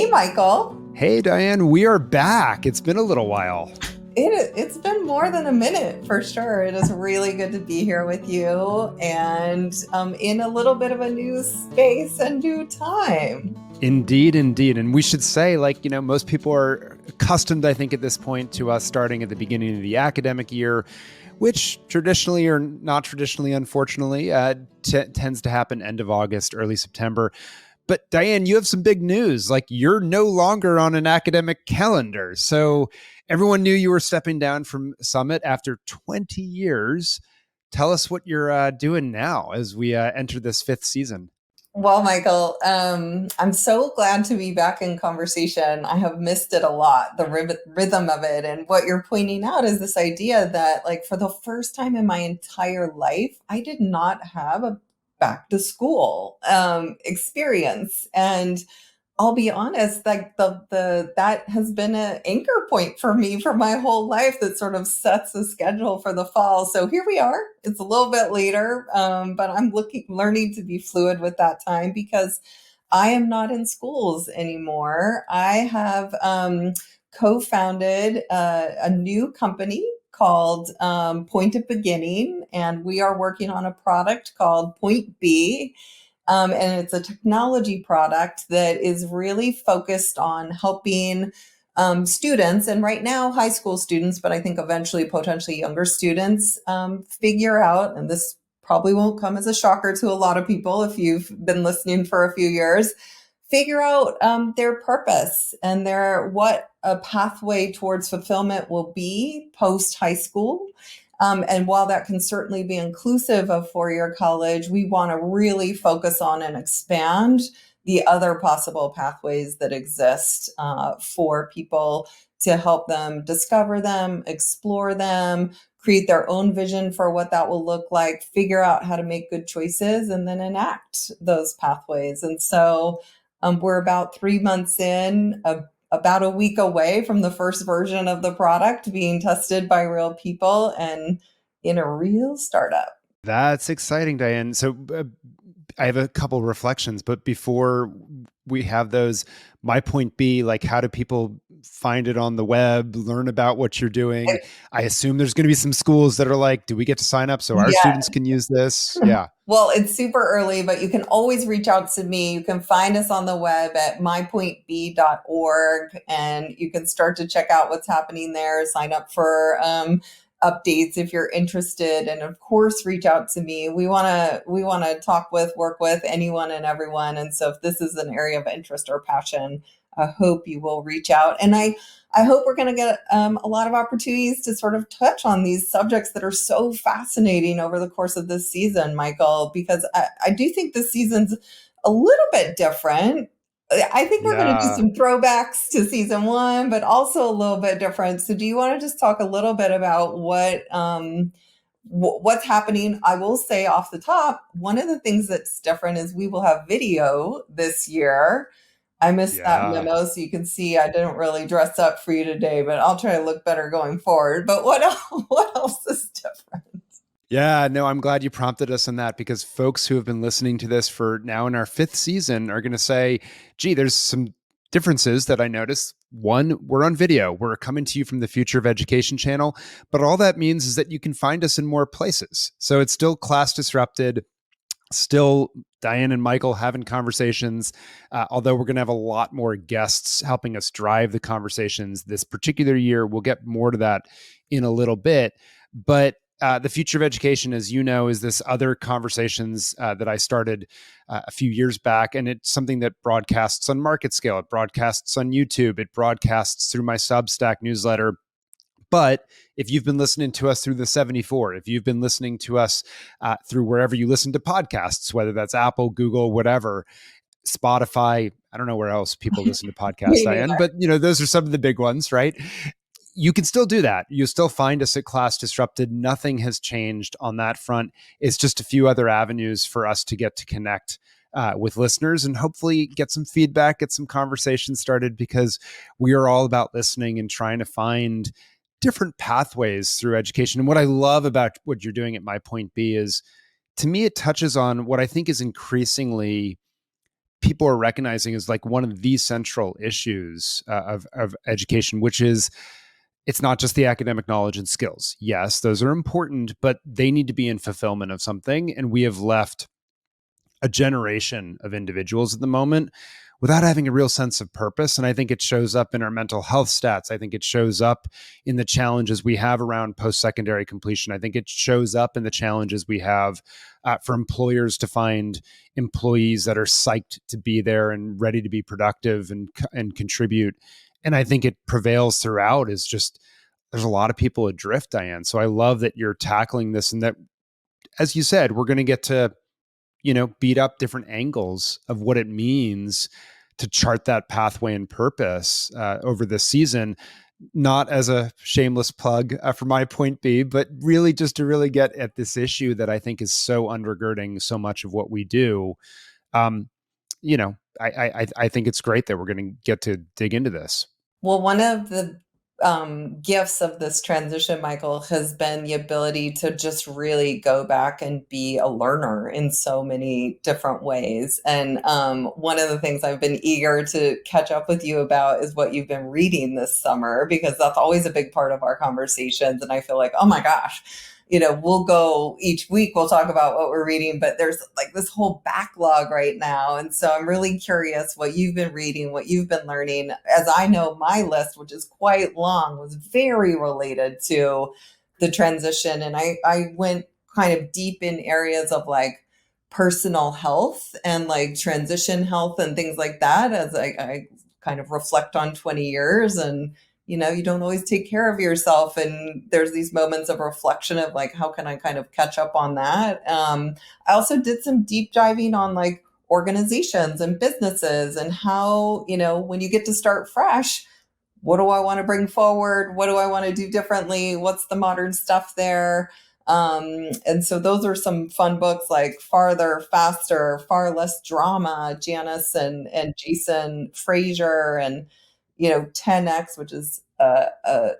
Hey, Michael. Hey, Diane, we are back. It's been a little while. It's been more than a minute for sure. It is really good to be here with you and in a little bit of a new space and new time. Indeed, indeed. And we should say, most people are accustomed, I think, at this point to us starting at the beginning of the academic year, which traditionally or not traditionally, unfortunately, tends to happen end of August, early September. But Diane, you have some big news. Like, you're no longer on an academic calendar. So everyone knew you were stepping down from Summit after 20 years. Tell us what you're doing now as we enter this fifth season. Well, Michael, I'm so glad to be back in conversation. I have missed it a lot, the rhythm of it. And what you're pointing out is this idea that, like, for the first time in my entire life, I did not have a back to school experience. And I'll be honest, like the that has been an anchor point for me for my whole life that sort of sets the schedule for the fall. So here we are. It's a little bit later, but I'm learning to be fluid with that time because I am not in schools anymore. I have co-founded a new company called Point of Beginning, and we are working on a product called PointB. And it's a technology product that is really focused on helping students, and right now high school students, but I think eventually potentially younger students, figure out, and this probably won't come as a shocker to a lot of people if you've been listening for a few years, figure out their purpose and what a pathway towards fulfillment will be post high school. And while that can certainly be inclusive of four-year college, we want to really focus on and expand the other possible pathways that exist for people to help them discover them, explore them, create their own vision for what that will look like, figure out how to make good choices, and then enact those pathways. And so we're about 3 months in, about a week away from the first version of the product being tested by real people and in a real startup. That's exciting, Diane. So I have a couple reflections, but before we have those, my point B, like, how do people find it on the web, learn about what you're doing? I assume there's going to be some schools that are like, do we get to sign up so our students can use this? Yeah. Well, it's super early, but you can always reach out to me. You can find us on the web at mypointb.org, and you can start to check out what's happening there, sign up for updates if you're interested, and of course reach out to me. We want to work with anyone and everyone, and so if this is an area of interest or passion, I hope you will reach out. And I hope we're going to get a lot of opportunities to sort of touch on these subjects that are so fascinating over the course of this season, Michael, because I do think this season's a little bit different. I think we're going to do some throwbacks to season one, but also a little bit different. So do you want to just talk a little bit about what's happening? I will say off the top, one of the things that's different is we will have video this year. I missed that memo, so you can see I didn't really dress up for you today, but I'll try to look better going forward. But what else is different? Yeah, no, I'm glad you prompted us on that, because folks who have been listening to this for now in our fifth season are going to say, gee, there's some differences that I noticed. One, we're on video. We're coming to you from the Future of Education channel, but all that means is that you can find us in more places. So it's still class disrupted, still Diane and Michael having conversations, although we're going to have a lot more guests helping us drive the conversations this particular year. We'll get more to that in a little bit. But the Future of Education, as you know, is this other conversations that I started a few years back. And it's something that broadcasts on Market Scale. It broadcasts on YouTube. It broadcasts through my Substack newsletter. But if you've been listening to us through the 74, if you've been listening to us through wherever you listen to podcasts, whether that's Apple, Google, whatever, Spotify, I don't know where else people listen to podcasts, Diane, but those are some of the big ones, right? You can still do that. You still find us at Class Disrupted. Nothing has changed on that front. It's just a few other avenues for us to get to connect with listeners and hopefully get some feedback, get some conversations started, because we are all about listening and trying to find different pathways through education. And what I love about what you're doing at My Point B is, to me, it touches on what I think is increasingly people are recognizing is like one of the central issues of education, which is it's not just the academic knowledge and skills. Yes, those are important, but they need to be in fulfillment of something. And we have left a generation of individuals at the moment without having a real sense of purpose. And I think it shows up in our mental health stats. I think it shows up in the challenges we have around post-secondary completion. I think it shows up in the challenges we have for employers to find employees that are psyched to be there and ready to be productive and contribute. And I think it prevails throughout is just there's a lot of people adrift, Diane. So I love that you're tackling this and that, as you said, we're going to get to beat up different angles of what it means to chart that pathway and purpose over this season, not as a shameless plug for my PointB, but really just to really get at this issue that I think is so undergirding so much of what we do. Um, I think it's great that we're going to get to dig into this. Well, one of the gifts of this transition, Michael, has been the ability to just really go back and be a learner in so many different ways. And one of the things I've been eager to catch up with you about is what you've been reading this summer, because that's always a big part of our conversations. And I feel like, oh my gosh, we'll go each week, we'll talk about what we're reading, but there's like this whole backlog right now. And so I'm really curious what you've been reading, what you've been learning. As I know, my list, which is quite long, was very related to the transition. And I went kind of deep in areas of like personal health and like transition health and things like that as I kind of reflect on 20 years and you don't always take care of yourself. And there's these moments of reflection of like, how can I kind of catch up on that? I also did some deep diving on like organizations and businesses and how, when you get to start fresh, what do I want to bring forward? What do I want to do differently? What's the modern stuff there? And so those are some fun books like Farther, Faster, Far Less Drama, Janice and Jason Frazier, and 10x, which is a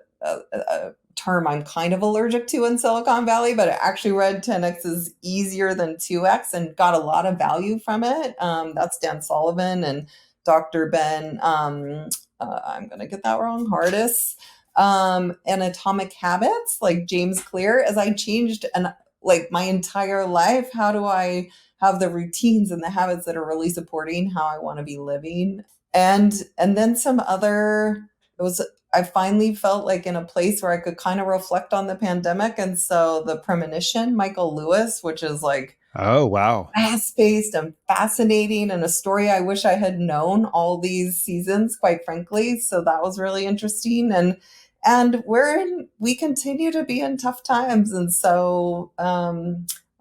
term I'm kind of allergic to in Silicon Valley, but I actually read 10x is easier than 2x and got a lot of value from it. That's Dan Sullivan and Dr. Ben, I'm going to get that wrong, Hardis, and Atomic Habits, like James Clear. As I changed and like my entire life, how do I have the routines and the habits that are really supporting how I want to be living? And then some other, I finally felt like in a place where I could kind of reflect on the pandemic. And so the Premonition, Michael Lewis, which is like, oh, wow, fast-paced and fascinating and a story I wish I had known all these seasons, quite frankly. So that was really interesting. And we continue to be in tough times. And so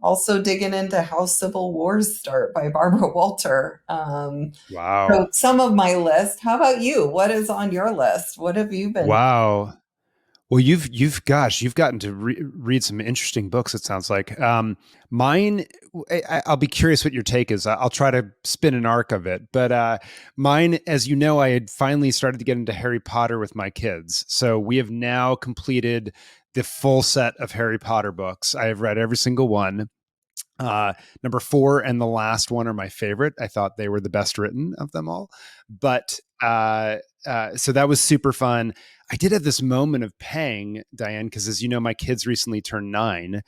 also digging into How Civil Wars Start by Barbara Walter. wow. So some of my list. How about you? What is on your list? What have you been? Wow. Well, you've gotten to read some interesting books. It sounds like mine. I'll be curious what your take is. I'll try to spin an arc of it. But mine, as you know, I had finally started to get into Harry Potter with my kids. So we have now completed the full set of Harry Potter books. I have read every single one. Number 4 and the last one are my favorite. I thought they were the best written of them all. But so that was super fun. I did have this moment of pang, Diane, because as you know, my kids recently turned 9.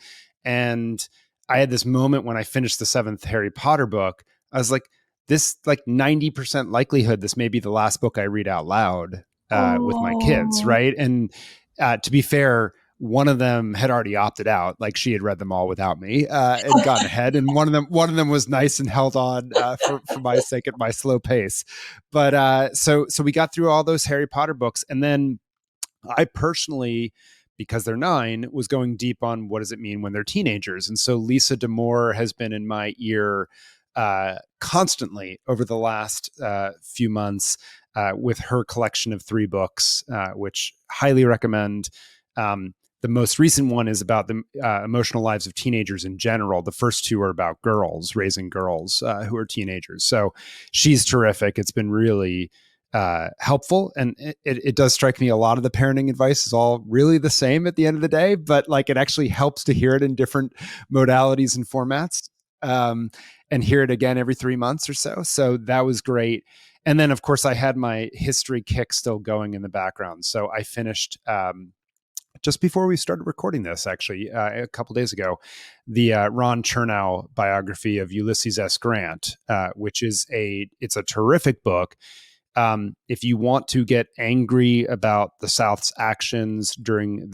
And I had this moment when I finished the 7th Harry Potter book. I was like, this like 90% likelihood this may be the last book I read out loud with my kids, Oh, right? And to be fair, one of them had already opted out, like she had read them all without me and gotten ahead. And one of them was nice and held on for my sake at my slow pace. But so we got through all those Harry Potter books, and then I personally, because they're 9, was going deep on what does it mean when they're teenagers. And so Lisa D'Amour has been in my ear constantly over the last few months with her collection of 3 books, which highly recommend. The most recent one is about the emotional lives of teenagers in general. The first 2 are about girls, raising girls who are teenagers. So she's terrific. It's been really helpful. And it does strike me a lot of the parenting advice is all really the same at the end of the day, but like it actually helps to hear it in different modalities and formats. and hear it again every 3 months or so. So that was great. And then, of course, I had my history kick still going in the background. So I finished just before we started recording this, actually, a couple days ago, the Ron Chernow biography of Ulysses S. Grant, which is it's a terrific book. If you want to get angry about the South's actions during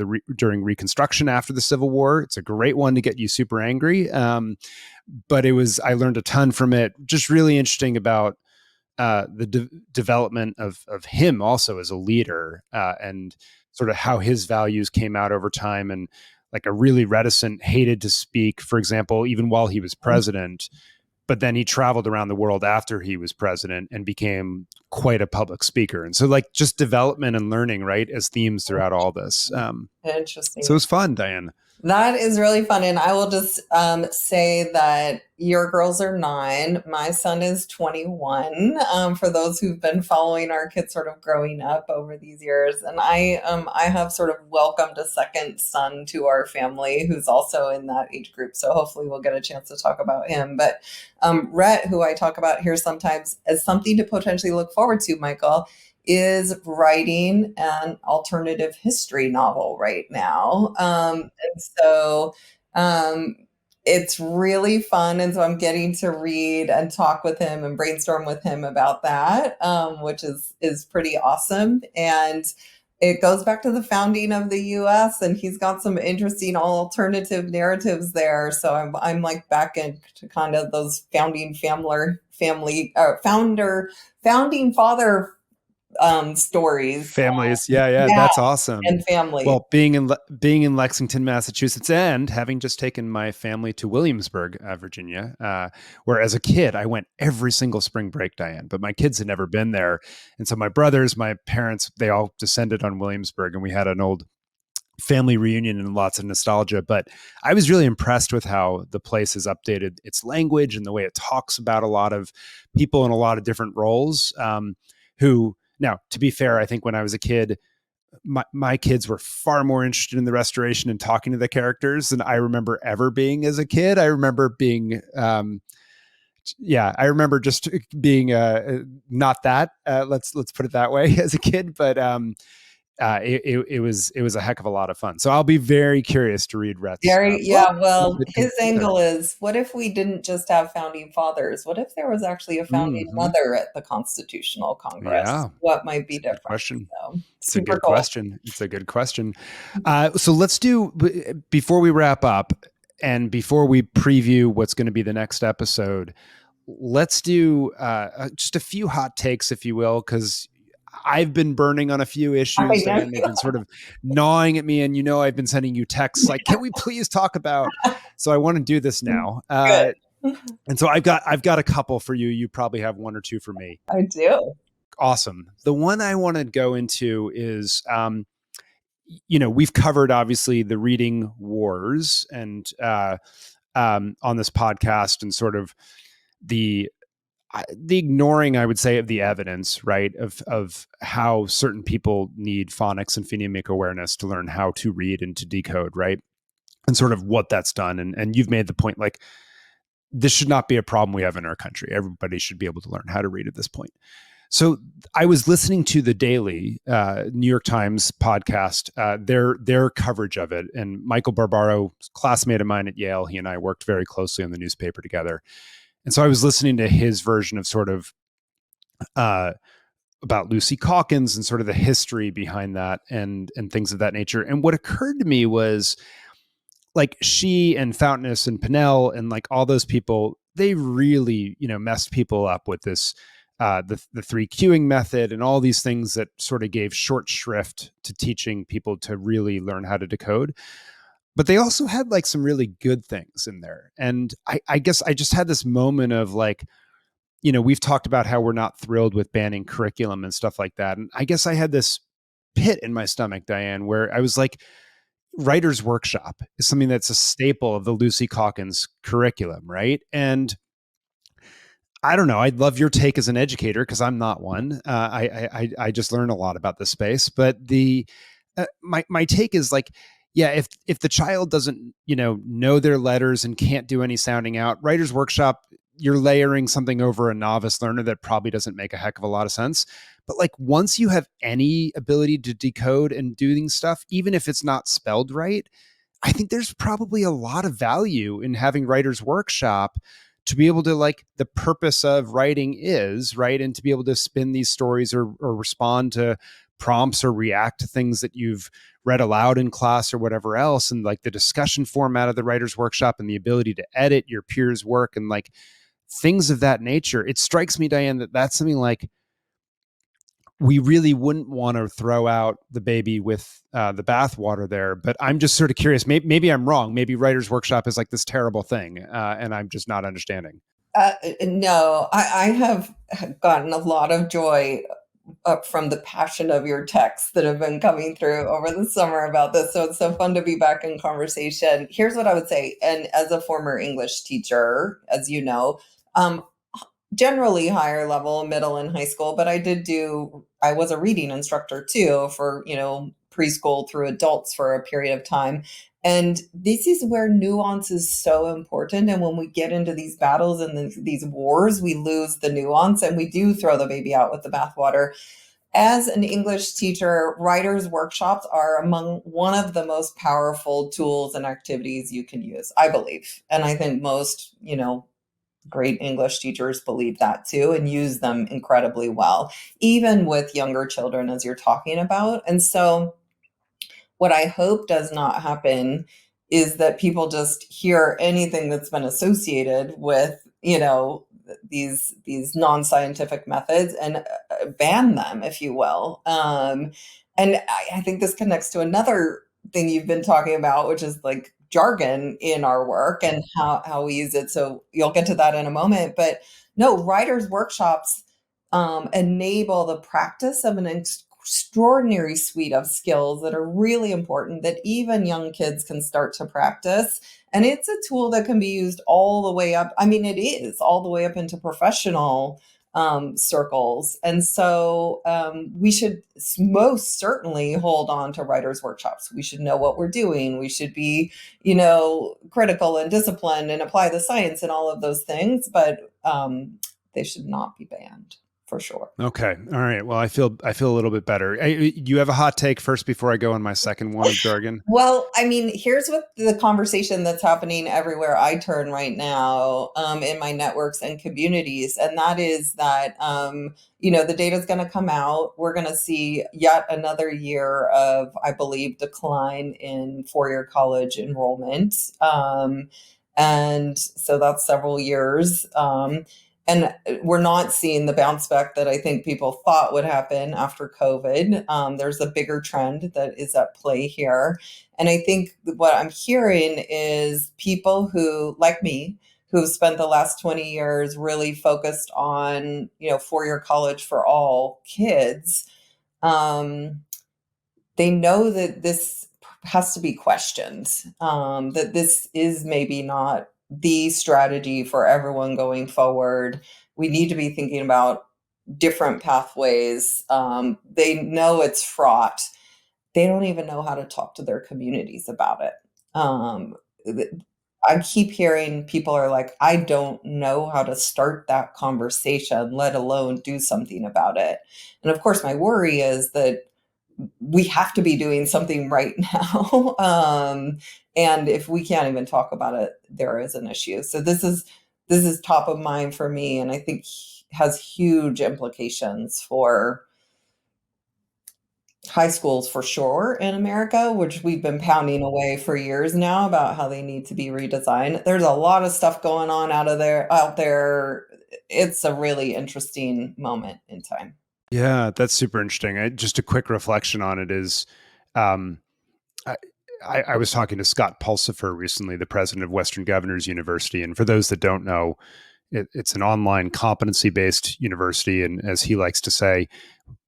Reconstruction after the Civil War, it's a great one to get you super angry. But I learned a ton from it. Just really interesting about the development of him also as a leader, and sort of how his values came out over time, and like a really reticent, hated to speak, for example, even while he was president. But then he traveled around the world after he was president and became quite a public speaker. And so like just development and learning, right, as themes throughout all this. Interesting. So it was fun, Diane. That is really fun. And I will just say that your girls are 9. My son is 21, for those who've been following our kids sort of growing up over these years. And I have sort of welcomed a second son to our family who's also in that age group. So hopefully we'll get a chance to talk about him. But Rhett, who I talk about here sometimes as something to potentially look forward to, Michael, is writing an alternative history novel right now. And so it's really fun. And so I'm getting to read and talk with him and brainstorm with him about that, which is pretty awesome. And it goes back to the founding of the US, and he's got some interesting alternative narratives there. So I'm like back into kind of those founding father stories. Families. Yeah, that's awesome. And family. Well, being in Lexington, Massachusetts, and having just taken my family to Williamsburg, Virginia, where as a kid I went every single spring break, Diane, but my kids had never been there. And so my brothers, my parents, they all descended on Williamsburg, and we had an old family reunion and lots of nostalgia. But I was really impressed with how the place has updated its language and the way it talks about a lot of people in a lot of different roles, who, now, to be fair, I think when I was a kid, my kids were far more interested in the restoration and talking to the characters than I remember ever being as a kid. I remember being, I remember just being not that. Let's put it that way as a kid, but it was a heck of a lot of fun. So I'll be very curious to read Rhett's. Well, his angle is, what if we didn't just have founding fathers? What if there was actually a founding mother at the Constitutional Congress? Yeah. What might be different? Question. So, it's a good question. It's a good question. So let's do, before we wrap up and before we preview what's going to be the next episode, let's do just a few hot takes, if you will, because I've been burning on a few issues and they've been sort of gnawing at me. And, I've been sending you texts like, can we please talk about? So I want to do this now. And so I've got a couple for you. You probably have one or two for me. I do. Awesome. The one I want to go into is, we've covered obviously the reading wars and on this podcast, and sort of the ignoring, I would say, of the evidence, right, of how certain people need phonics and phonemic awareness to learn how to read and to decode, right, and sort of what that's done. And you've made the point, like, this should not be a problem we have in our country. Everybody should be able to learn how to read at this point. So I was listening to the Daily New York Times podcast, their coverage of it, and Michael Barbaro, classmate of mine at Yale, he and I worked very closely on the newspaper together. And so I was listening to his version of sort of about Lucy Caulkins and sort of the history behind that and things of that nature. And what occurred to me was, like, she and Fountainus and Pinnell and like all those people, they really, messed people up with this, the 3 queuing method and all these things that sort of gave short shrift to teaching people to really learn how to decode. But they also had like some really good things in there. And I guess I just had this moment of like, we've talked about how we're not thrilled with banning curriculum and stuff like that. And I guess I had this pit in my stomach, Diane, where I was like, writer's workshop is something that's a staple of the Lucy Caulkins curriculum, right? And I don't know, I'd love your take as an educator, because I'm not one. I just learn a lot about this space. But my take is like, yeah, if the child doesn't, know their letters and can't do any sounding out, writer's workshop you're layering something over a novice learner that probably doesn't make a heck of a lot of sense. But like once you have any ability to decode and doing stuff, even if it's not spelled right, I think there's probably a lot of value in having writers workshop to be able to, like, the purpose of writing is right. And to be able to spin these stories or respond to prompts or react to things that you've read aloud in class or whatever else. And like the discussion format of the writer's workshop and the ability to edit your peers' work and like things of that nature. It strikes me, Diane, that that's something like we really wouldn't want to throw out the baby with the bathwater there. But I'm just sort of curious. Maybe I'm wrong. Maybe Writer's Workshop is like this terrible thing, and I'm just not understanding. No, I have gotten a lot of joy up from the passion of your texts that have been coming through over the summer about this. So it's so fun to be back in conversation. Here's what I would say. And as a former English teacher, as you know, um, generally higher level, middle and high school, but I was a reading instructor too for, preschool through adults for a period of time. And this is where nuance is so important. And when we get into these battles and these wars, we lose the nuance and we do throw the baby out with the bathwater. As an English teacher, writers' workshops are among one of the most powerful tools and activities you can use, I believe. And I think most, great English teachers believe that too and use them incredibly well, even with younger children, as you're talking about. And so, what I hope does not happen is that people just hear anything that's been associated with, these non-scientific methods and ban them, if you will. And I think this connects to another thing you've been talking about, which is like jargon in our work and how we use it. So you'll get to that in a moment. But no, writers' workshops enable the practice of an extraordinary suite of skills that are really important that even young kids can start to practice. And it's a tool that can be used all the way up. I mean, it is all the way up into professional circles. And so we should most certainly hold on to writers' workshops. We should know what we're doing. We should be, critical and disciplined and apply the science and all of those things, but they should not be banned. For sure. Okay. All right. Well, I feel a little bit better. You have a hot take first before I go on my second one of jargon? Well, I mean, here's what the conversation that's happening everywhere I turn right now in my networks and communities. And that is that, the data is going to come out. We're going to see yet another year of, I believe, decline in four-year college enrollment. And so that's several years. And we're not seeing the bounce back that I think people thought would happen after COVID. There's a bigger trend that is at play here. And I think what I'm hearing is people who, like me, who've spent the last 20 years really focused on, four-year college for all kids, they know that this has to be questioned, that this is maybe not the strategy for everyone going forward. We need to be thinking about different pathways. They know it's fraught. They don't even know how to talk to their communities about it. I keep hearing people are like, I don't know how to start that conversation, let alone do something about it. And of course, my worry is that we have to be doing something right now. And if we can't even talk about it, there is an issue. So this is top of mind for me, and I think has huge implications for high schools for sure in America, which we've been pounding away for years now about how they need to be redesigned. There's a lot of stuff going on out there. It's a really interesting moment in time. Yeah, that's super interesting. Just a quick reflection on it is, um, I, I was talking to Scott Pulsifer recently, the president of Western Governors University. And for those that don't know, it's an online competency-based university. And as he likes to say,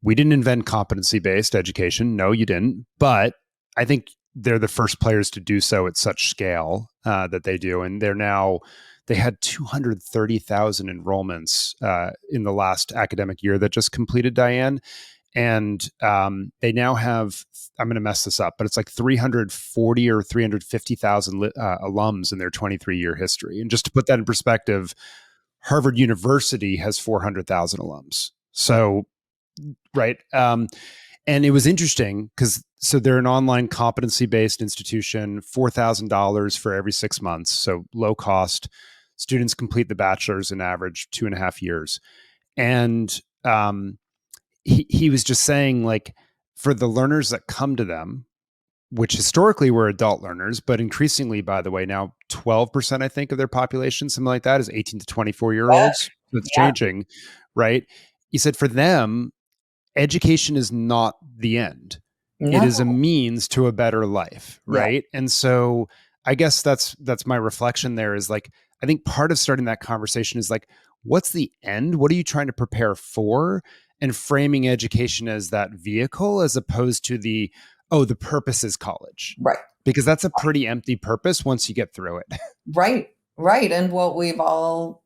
we didn't invent competency-based education. No, you didn't. But I think they're the first players to do so at such scale that they do. And they had 230,000 enrollments in the last academic year that just completed, Diane. And they now have, I'm going to mess this up, but it's like 340 or 350,000 alums in their 23-year history. And just to put that in perspective, Harvard University has 400,000 alums. So, right. And it was interesting because so they're an online competency based institution, $4,000 for every 6 months. So low cost. Students complete the bachelor's in average 2.5 years. And he was just saying, like, for the learners that come to them, which historically were adult learners, but increasingly, by the way, now 12%, I think, of their population, something like that, is 18 to 24 year Yeah. olds. So it's Yeah. changing, right? He said for them, education is not the end. It No. is a means to a better life, Yeah. right? And so I guess that's my reflection there is like, I think part of starting that conversation is like, what's the end? What are you trying to prepare for? And framing education as that vehicle as opposed to the, oh, the purpose is college. Right. Because that's a pretty empty purpose once you get through it. Right. Right. And what we've all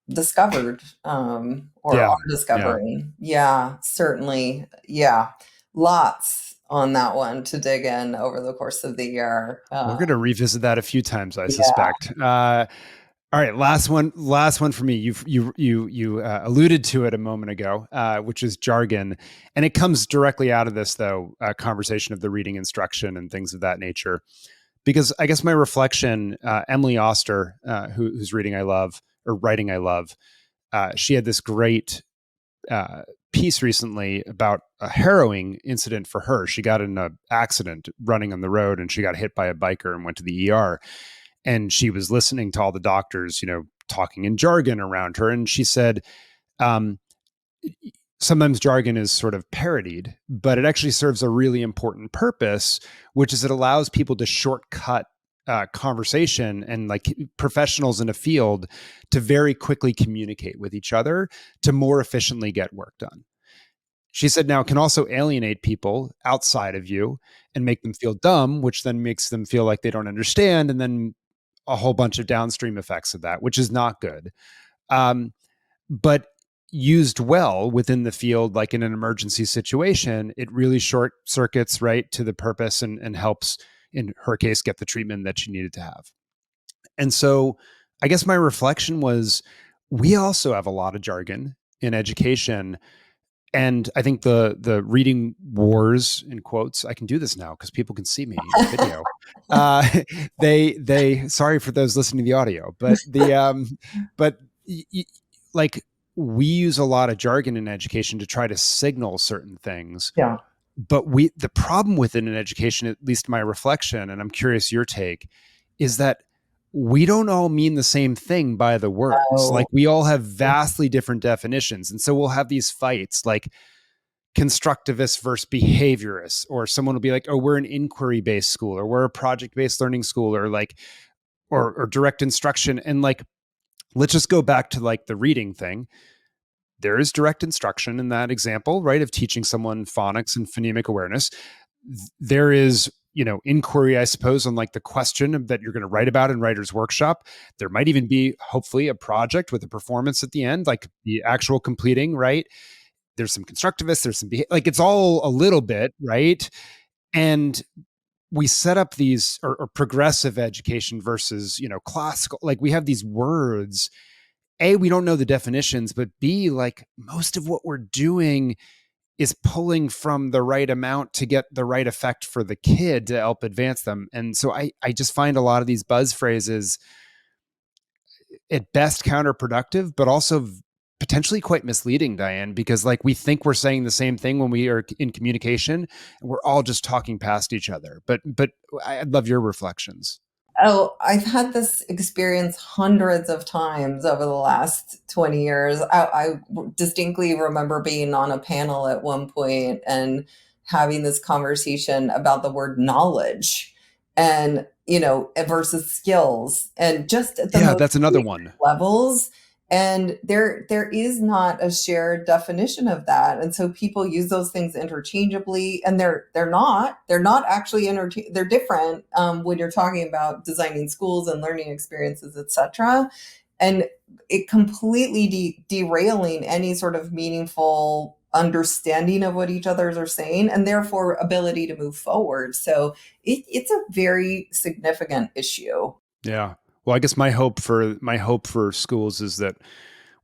discovered, or Yeah. are Yeah. discovering. Yeah, certainly. Yeah. Lots on that one to dig in over the course of the year. We're going to revisit that a few times, I Yeah. suspect. All right, last one for me. You alluded to it a moment ago, which is jargon, and it comes directly out of this though conversation of the reading instruction and things of that nature. Because I guess my reflection, Emily Oster, who's reading I love or writing I love, she had this great piece recently about a harrowing incident for her. She got in an accident running on the road, and she got hit by a biker and went to the ER, and she was listening to all the doctors, talking in jargon around her. And she said, um, sometimes jargon is sort of parodied, but it actually serves a really important purpose, which is it allows people to shortcut conversation and like professionals in a field to very quickly communicate with each other to more efficiently get work done. She said, now it can also alienate people outside of you and make them feel dumb, which then makes them feel like they don't understand. And then a whole bunch of downstream effects of that, which is not good. But used well within the field, like in an emergency situation, it really short circuits right to the purpose and helps, in her case, get the treatment that she needed to have. And so I guess my reflection was we also have a lot of jargon in education. And I think the reading wars in quotes, I can do this now because people can see me in video. Uh, they sorry for those listening to the audio, but but like we use a lot of jargon in education to try to signal certain things. Yeah. But the problem within an education, at least my reflection, and I'm curious your take, is that we don't all mean the same thing by the words. Oh, Like we all have vastly different definitions. And so we'll have these fights like constructivist versus behaviorist, or someone will be like, oh, we're an inquiry based school, or we're a project based learning school, or like, or direct instruction. And like, let's just go back to like the reading thing. There is direct instruction in that example, right? Of teaching someone phonics and phonemic awareness. There is, inquiry, I suppose, on like the question that you're going to write about in writer's workshop. There might even be hopefully a project with a performance at the end, like the actual completing, right? There's some constructivists, there's some, like it's all a little bit, right? And we set up these or progressive education versus, classical, like we have these words. A, we don't know the definitions, but B, like most of what we're doing is pulling from the right amount to get the right effect for the kid to help advance them. And so I just find a lot of these buzz phrases at best counterproductive, but also potentially quite misleading, Diane, because like we think we're saying the same thing when we are in communication and we're all just talking past each other. But I'd love your reflections. Oh, I've had this experience hundreds of times over the last 20 years. I distinctly remember being on a panel at one point and having this conversation about the word knowledge and, versus skills, and just at the Yeah, most that's another basic one. levels. And there is not a shared definition of that. And so people use those things interchangeably, and they're not actually they're different, when you're talking about designing schools and learning experiences, etc. And it completely derailing any sort of meaningful understanding of what each others are saying, and therefore ability to move forward. So it's a very significant issue. Yeah. Well, I guess my hope for schools is that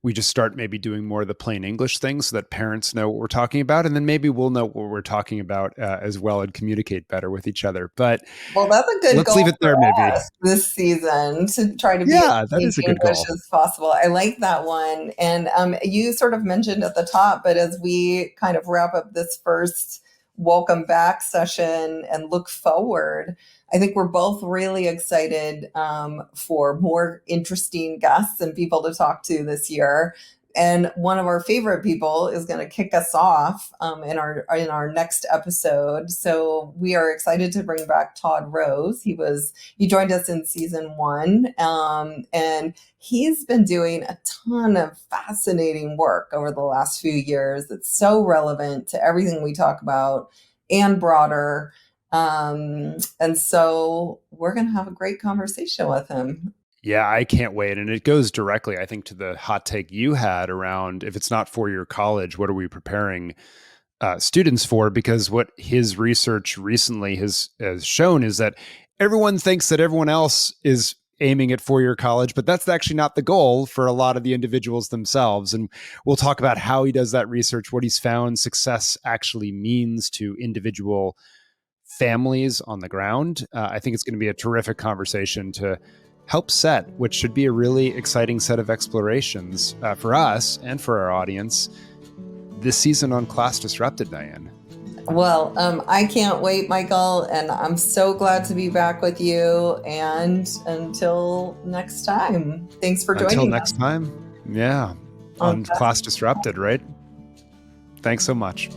we just start maybe doing more of the plain English things so that parents know what we're talking about, and then maybe we'll know what we're talking about as well and communicate better with each other. But Well, that's a good let's goal leave it for there, maybe. us this season to try to be as Yeah, that plain is a good English goal. as possible. I like that one. And you sort of mentioned at the top, but as we kind of wrap up this first welcome back session and look forward, I think we're both really excited for more interesting guests and people to talk to this year. And one of our favorite people is going to kick us off in our next episode. So we are excited to bring back Todd Rose. He joined us in season 1, and he's been doing a ton of fascinating work over the last few years. It's so relevant to everything we talk about and broader. And so we're going to have a great conversation with him. Yeah, I can't wait. And it goes directly, I think, to the hot take you had around if it's not for your college, what are we preparing students for? Because what his research recently has shown is that everyone thinks that everyone else is aiming at four-year college, but that's actually not the goal for a lot of the individuals themselves. And we'll talk about how he does that research, what he's found success actually means to individual families on the ground. I think it's going to be a terrific conversation to help set, which should be a really exciting set of explorations for us and for our audience this season on Class Disrupted, Diane. Well, I can't wait, Michael, and I'm so glad to be back with you. And until next time, thanks for joining us. Until next time, yeah, on Class Disrupted, right? Thanks so much.